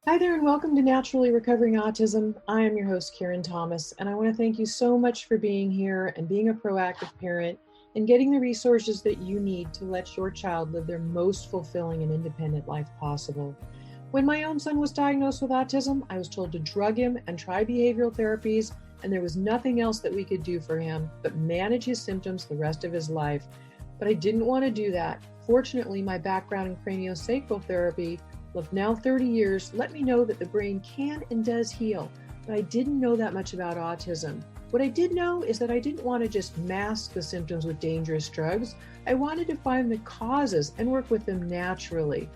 Hi there, and welcome to Naturally Recovering Autism. I am your host, Karen Thomas, and I want to thank you so much for being here and being a proactive parent and getting the resources that you need to let your child live their most fulfilling and independent life possible. When my own son was diagnosed with autism, I was told to drug him and try behavioral therapies, and there was nothing else that we could do for him but manage his symptoms the rest of his life. But I didn't want to do that. Fortunately, my background in craniosacral therapy of now 30 years let me know that the brain can and does heal, but I didn't know that much about autism. What I did know is that I didn't want to just mask the symptoms with dangerous drugs. I wanted to find the causes and work with them naturally.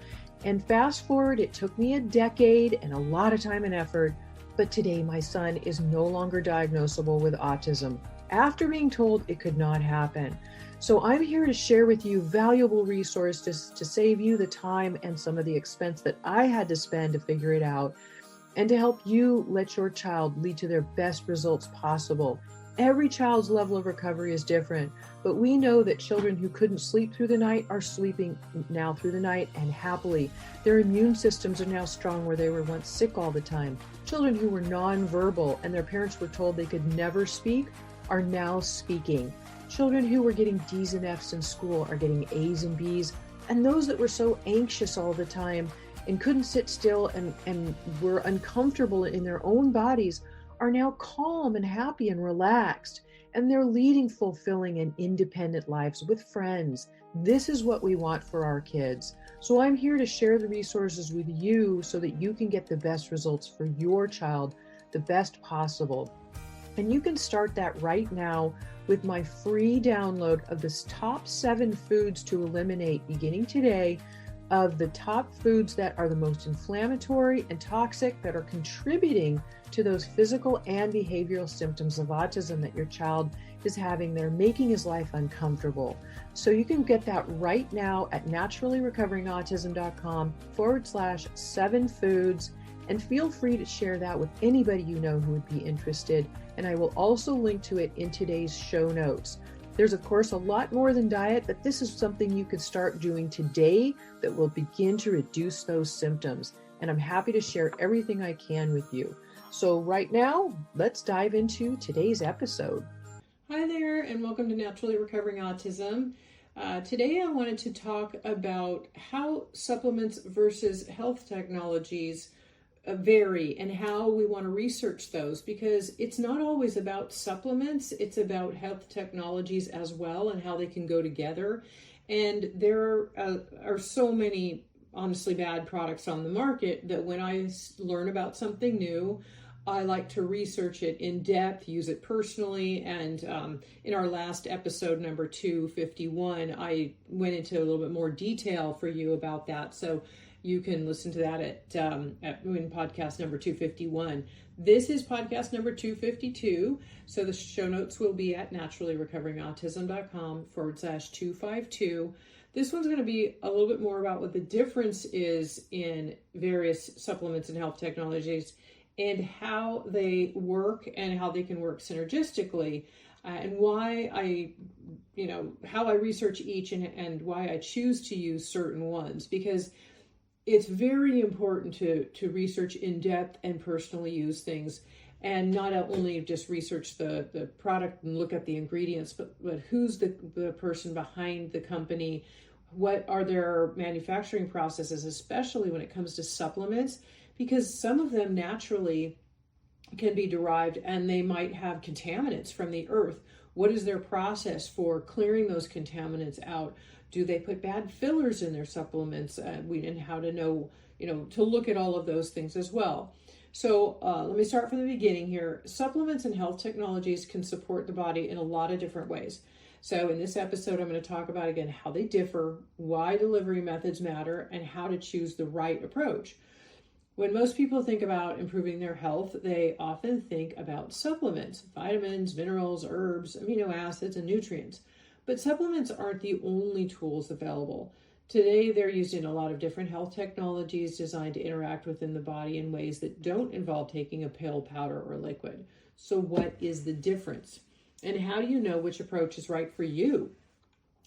And fast forward, it took me a decade and a lot of time and effort, but today my son is no longer diagnosable with autism after being told it could not happen. So I'm here to share with you valuable resources to save you the time and some of the expense that I had to spend to figure it out, and to help you let your child lead to their best results possible. Every child's level of recovery is different, but we know that children who couldn't sleep through the night are sleeping now through the night and happily. Their immune systems are now strong where they were once sick all the time. Children who were nonverbal and their parents were told they could never speak are now speaking. Children who were getting D's and F's in school are getting A's and B's. And those that were so anxious all the time and couldn't sit still and were uncomfortable in their own bodies are now calm and happy and relaxed. And they're leading fulfilling and independent lives with friends. This is what we want for our kids. So I'm here to share the resources with you so that you can get the best results for your child, the best possible. And you can start that right now with my free download of the top 7 foods to eliminate beginning today, of the top foods that are the most inflammatory and toxic that are contributing to those physical and behavioral symptoms of autism that your child is having that are making his life uncomfortable. So you can get that right now at naturallyrecoveringautism.com/7 foods. And feel free to share that with anybody you know who would be interested. And I will also link to it in today's show notes. There's, of course, a lot more than diet, but this is something you could start doing today that will begin to reduce those symptoms. And I'm happy to share everything I can with you. So right now, let's dive into today's episode. Hi there, and welcome to Naturally Recovering Autism. Today I wanted to talk about how supplements versus health technologies vary and how we want to research those, because it's not always about supplements, it's about health technologies as well and how they can go together. And there are so many honestly bad products on the market that when I learn about something new, I like to research it in depth, use it personally. And in our last episode, number 251, I went into a little bit more detail for you about that. So you can listen to that in podcast number 251. This is podcast number 252. So the show notes will be at naturallyrecoveringautism.com/252. This one's going to be a little bit more about what the difference is in various supplements and health technologies and how they work and how they can work synergistically, and why how I research each and why I choose to use certain ones, because it's very important to research in depth and personally use things, and not only just research the product and look at the ingredients, but who's the person behind the company, what are their manufacturing processes, especially when it comes to supplements, because some of them naturally can be derived and they might have contaminants from the earth. What is their process for clearing those contaminants out? Do they put bad fillers in their supplements? And how to know, to look at all of those things as well. So let me start from the beginning here. Supplements and health technologies can support the body in a lot of different ways. So in this episode, I'm going to talk about, again, how they differ, why delivery methods matter, and how to choose the right approach. When most people think about improving their health, they often think about supplements, vitamins, minerals, herbs, amino acids, and nutrients. But supplements aren't the only tools available. Today, they're used in a lot of different health technologies designed to interact within the body in ways that don't involve taking a pill, powder, or liquid. So what is the difference? And how do you know which approach is right for you?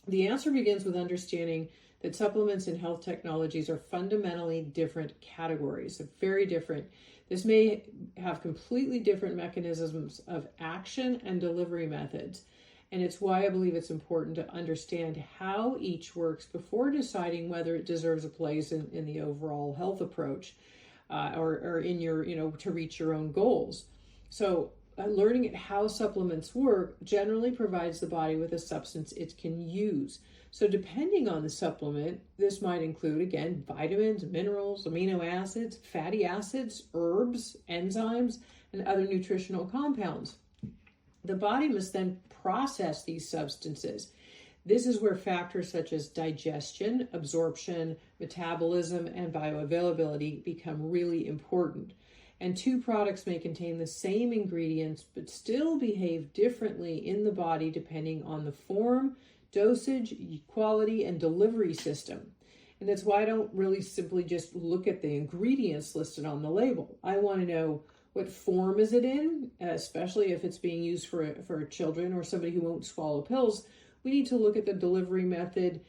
The answer begins with understanding that supplements and health technologies are fundamentally different categories. They're very different. This may have completely different mechanisms of action and delivery methods. And it's why I believe it's important to understand how each works before deciding whether it deserves a place in the overall health approach, or in your, to reach your own goals. So learning how supplements work generally provides the body with a substance it can use. So depending on the supplement, this might include, again, vitamins, minerals, amino acids, fatty acids, herbs, enzymes, and other nutritional compounds. The body must then process these substances. This is where factors such as digestion, absorption, metabolism, and bioavailability become really important. And two products may contain the same ingredients but still behave differently in the body depending on the form, dosage, quality, and delivery system. And that's why I don't really simply just look at the ingredients listed on the label. I want to know what form is it in, especially if it's being used for children or somebody who won't swallow pills. We need to look at the delivery method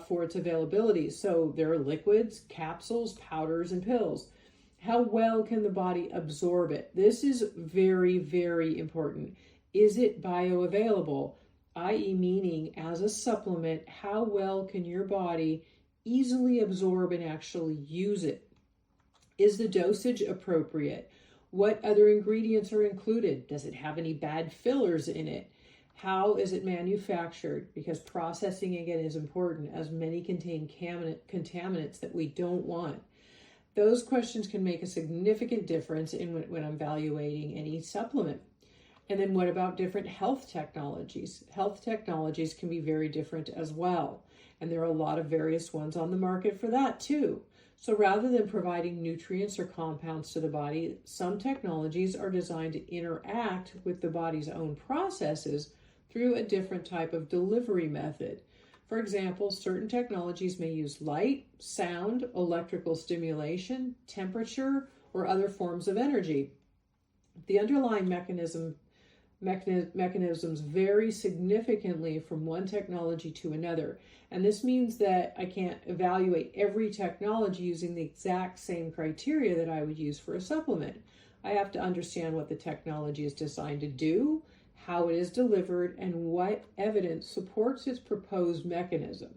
for its availability. So there are liquids, capsules, powders, and pills. How well can the body absorb it? This is very, very important. Is it bioavailable? I.e. meaning as a supplement, how well can your body easily absorb and actually use it? Is the dosage appropriate? What other ingredients are included? Does it have any bad fillers in it? How is it manufactured? Because processing, again, is important, as many contain contaminants that we don't want. Those questions can make a significant difference when I'm evaluating any supplement. And then what about different health technologies? Health technologies can be very different as well. And there are a lot of various ones on the market for that too. So rather than providing nutrients or compounds to the body, some technologies are designed to interact with the body's own processes through a different type of delivery method. For example, certain technologies may use light, sound, electrical stimulation, temperature, or other forms of energy. The underlying mechanisms vary significantly from one technology to another. And this means that I can't evaluate every technology using the exact same criteria that I would use for a supplement. I have to understand what the technology is designed to do, how it is delivered, and what evidence supports its proposed mechanism.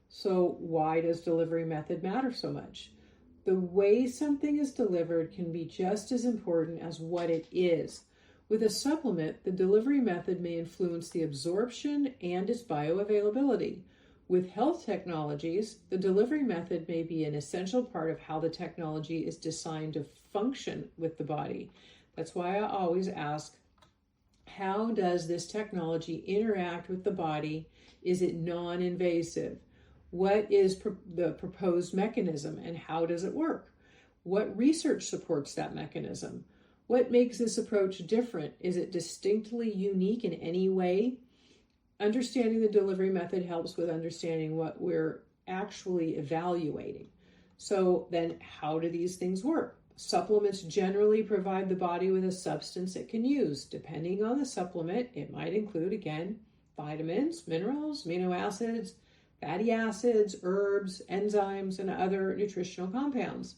So why does delivery method matter so much? The way something is delivered can be just as important as what it is. With a supplement, the delivery method may influence the absorption and its bioavailability. With health technologies, the delivery method may be an essential part of how the technology is designed to function with the body. That's why I always ask, how does this technology interact with the body? Is it non-invasive? What is the proposed mechanism and how does it work? What research supports that mechanism? What makes this approach different? Is it distinctly unique in any way? Understanding the delivery method helps with understanding what we're actually evaluating. So then how do these things work? Supplements generally provide the body with a substance it can use. Depending on the supplement, it might include, again, vitamins, minerals, amino acids, fatty acids, herbs, enzymes, and other nutritional compounds.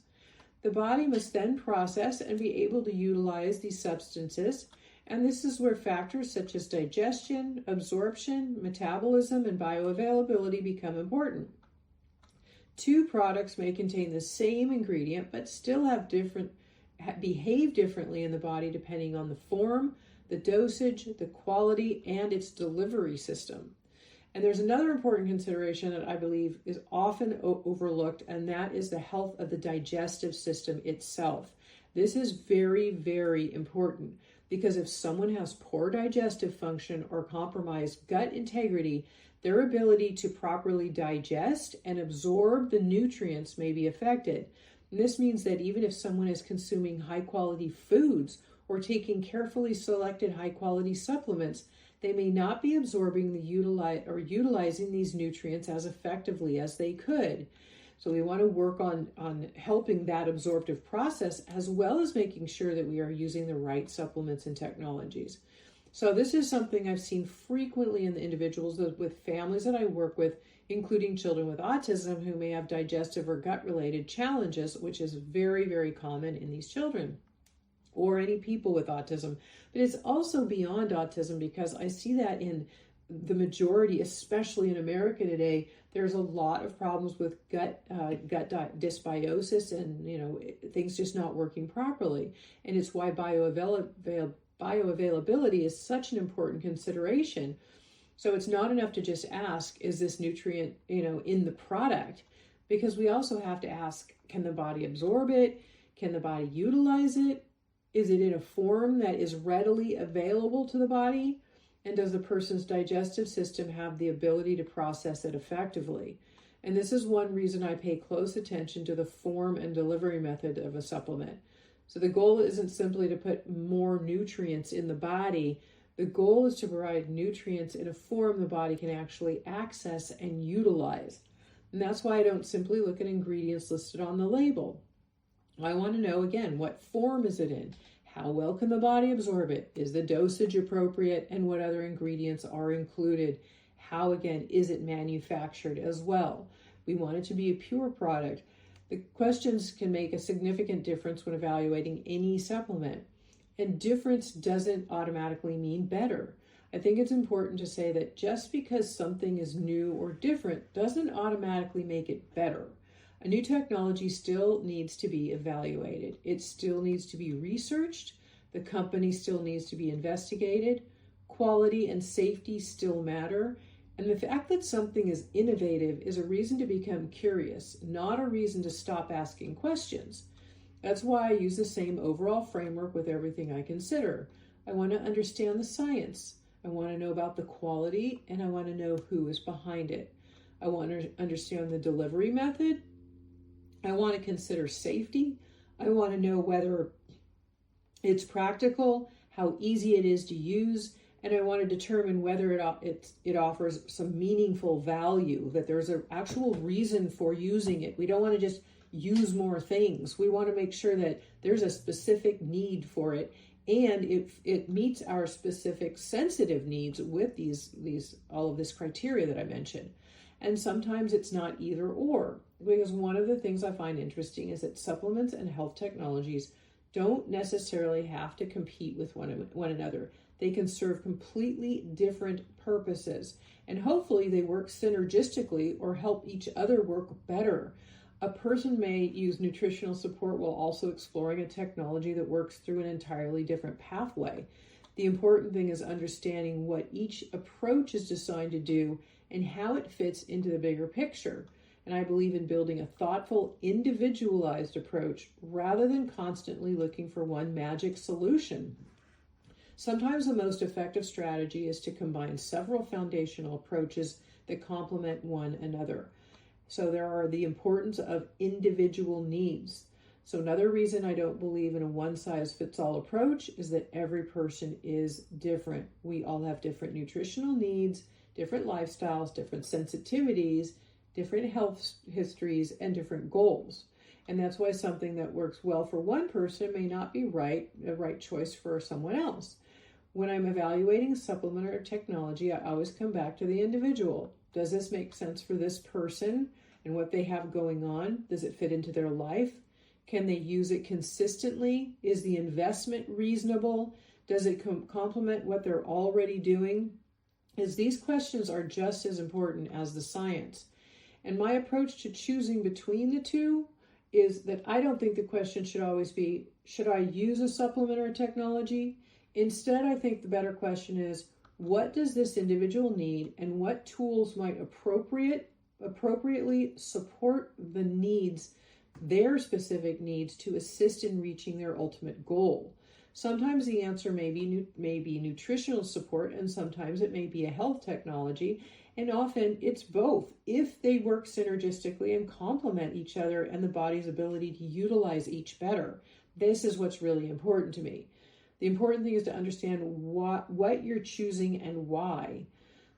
The body must then process and be able to utilize these substances, and this is where factors such as digestion, absorption, metabolism, and bioavailability become important. Two products may contain the same ingredient but still behave differently in the body depending on the form, the dosage, the quality, and its delivery system. And there's another important consideration that I believe is often overlooked, and that is the health of the digestive system itself. This is very, very important because if someone has poor digestive function or compromised gut integrity, their ability to properly digest and absorb the nutrients may be affected. And this means that even if someone is consuming high-quality foods or taking carefully selected high-quality supplements, they may not be absorbing utilizing these nutrients as effectively as they could. So we want to work on helping that absorptive process as well as making sure that we are using the right supplements and technologies. So this is something I've seen frequently in the individuals with families that I work with including children with autism who may have digestive or gut-related challenges, which is very, very common in these children, or any people with autism. But it's also beyond autism, because I see that in the majority, especially in America today. There's a lot of problems with gut dysbiosis, and things just not working properly. And it's why bioavailability is such an important consideration. So it's not enough to just ask, is this nutrient in the product? Because we also have to ask, can the body absorb it? Can the body utilize it? Is it in a form that is readily available to the body? And does the person's digestive system have the ability to process it effectively? And this is one reason I pay close attention to the form and delivery method of a supplement. So the goal isn't simply to put more nutrients in the body. The goal is to provide nutrients in a form the body can actually access and utilize. And that's why I don't simply look at ingredients listed on the label. I want to know, again, what form is it in? How well can the body absorb it? Is the dosage appropriate? And what other ingredients are included? How, again, is it manufactured as well? We want it to be a pure product. The questions can make a significant difference when evaluating any supplement. And difference doesn't automatically mean better. I think it's important to say that just because something is new or different doesn't automatically make it better. A new technology still needs to be evaluated. It still needs to be researched. The company still needs to be investigated. Quality and safety still matter. And the fact that something is innovative is a reason to become curious, not a reason to stop asking questions. That's why I use the same overall framework with everything I consider. I want to understand the science. I want to know about the quality, and I want to know who is behind it. I want to understand the delivery method. I want to consider safety. I want to know whether it's practical, how easy it is to use, and I want to determine whether it offers some meaningful value, that there's an actual reason for using it. We don't want to just use more things. We want to make sure that there's a specific need for it, and it meets our specific sensitive needs with these all of this criteria that I mentioned. And sometimes it's not either or, because one of the things I find interesting is that supplements and health technologies don't necessarily have to compete with one another. They can serve completely different purposes, and hopefully they work synergistically or help each other work better. A person may use nutritional support while also exploring a technology that works through an entirely different pathway. The important thing is understanding what each approach is designed to do and how it fits into the bigger picture. And I believe in building a thoughtful, individualized approach rather than constantly looking for one magic solution. Sometimes the most effective strategy is to combine several foundational approaches that complement one another. So there are the importance of individual needs. So another reason I don't believe in a one-size-fits-all approach is that every person is different. We all have different nutritional needs, different lifestyles, different sensitivities, different health histories, and different goals. And that's why something that works well for one person may not be a right choice for someone else. When I'm evaluating a supplement or technology, I always come back to the individual. Does this make sense for this person and what they have going on? Does it fit into their life? Can they use it consistently? Is the investment reasonable? Does it complement what they're already doing? These questions are just as important as the science. And my approach to choosing between the two is that I don't think the question should always be, should I use a supplement or a technology? Instead, I think the better question is, what does this individual need, and what tools might appropriately support the needs, their specific needs, to assist in reaching their ultimate goal? Sometimes the answer may be nutritional support, and sometimes it may be a health technology, and often it's both, if they work synergistically and complement each other and the body's ability to utilize each better. This is what's really important to me. The important thing is to understand what you're choosing and why.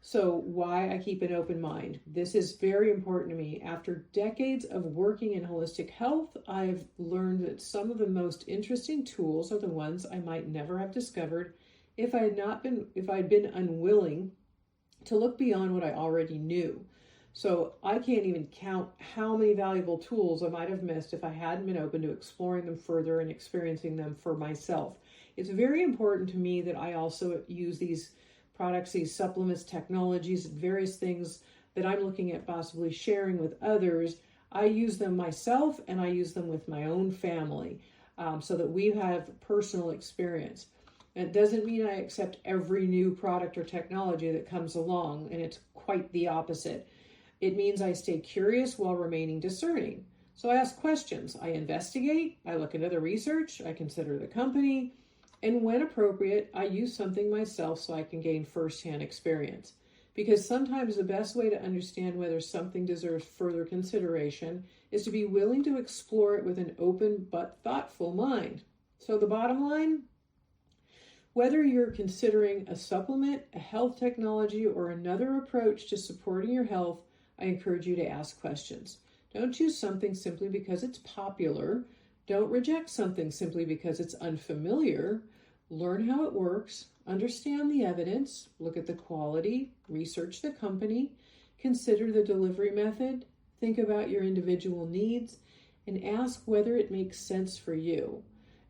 So why I keep an open mind. This is very important to me. After decades of working in holistic health, I've learned that some of the most interesting tools are the ones I might never have discovered if I'd been unwilling to look beyond what I already knew. So I can't even count how many valuable tools I might have missed if I hadn't been open to exploring them further and experiencing them for myself. It's very important to me that I also use these products, these supplements, technologies, various things that I'm looking at possibly sharing with others. I use them myself and I use them with my own family, so that we have personal experience. It doesn't mean I accept every new product or technology that comes along, and it's quite the opposite. It means I stay curious while remaining discerning. So I ask questions, I investigate, I look into the research, I consider the company, and when appropriate, I use something myself so I can gain firsthand experience. Because sometimes the best way to understand whether something deserves further consideration is to be willing to explore it with an open but thoughtful mind. So the bottom line, whether you're considering a supplement, a health technology, or another approach to supporting your health, I encourage you to ask questions. Don't choose something simply because it's popular. Don't reject something simply because it's unfamiliar. Learn how it works, understand the evidence, look at the quality, research the company, consider the delivery method, think about your individual needs, and ask whether it makes sense for you.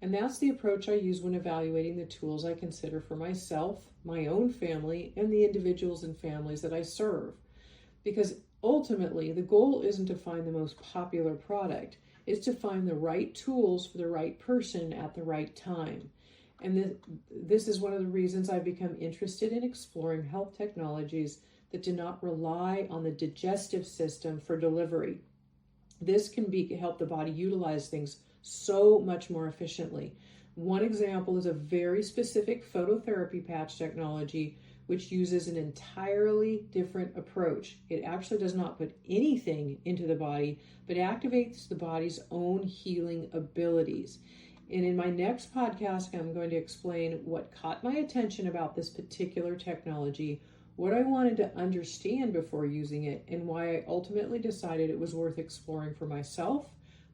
And that's the approach I use when evaluating the tools I consider for myself, my own family, and the individuals and families that I serve. Because ultimately, the goal isn't to find the most popular product, it's to find the right tools for the right person at the right time. And this is one of the reasons I've become interested in exploring health technologies that do not rely on the digestive system for delivery. This can help the body utilize things so much more efficiently. One example is a very specific phototherapy patch technology which uses an entirely different approach. It actually does not put anything into the body, but activates the body's own healing abilities. And in my next podcast, I'm going to explain what caught my attention about this particular technology, what I wanted to understand before using it, and why I ultimately decided it was worth exploring for myself,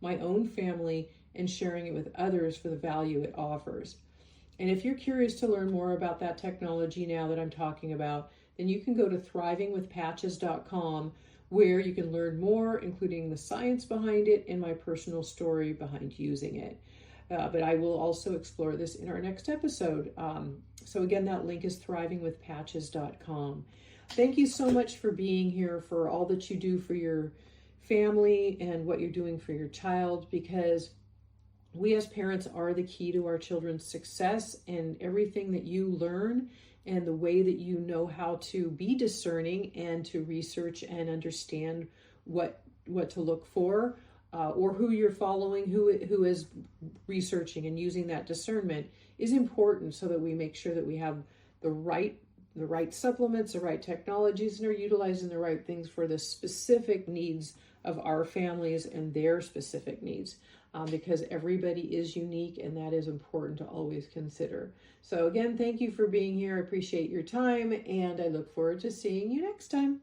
my own family, and sharing it with others for the value it offers. And if you're curious to learn more about that technology now that I'm talking about, then you can go to thrivingwithpatches.com, where you can learn more, including the science behind it and my personal story behind using it. But I will also explore this in our next episode. So again, that link is thrivingwithpatches.com. Thank you so much for being here, for all that you do for your family and what you're doing for your child, because we as parents are the key to our children's success, and everything that you learn and the way that you know how to be discerning and to research and understand what to look for, or who you're following, who is researching and using that discernment, is important, so that we make sure that we have the right supplements, the right technologies, and are utilizing the right things for the specific needs of our families and their specific needs, because everybody is unique, and that is important to always consider. So again, thank you for being here. I appreciate your time, and I look forward to seeing you next time.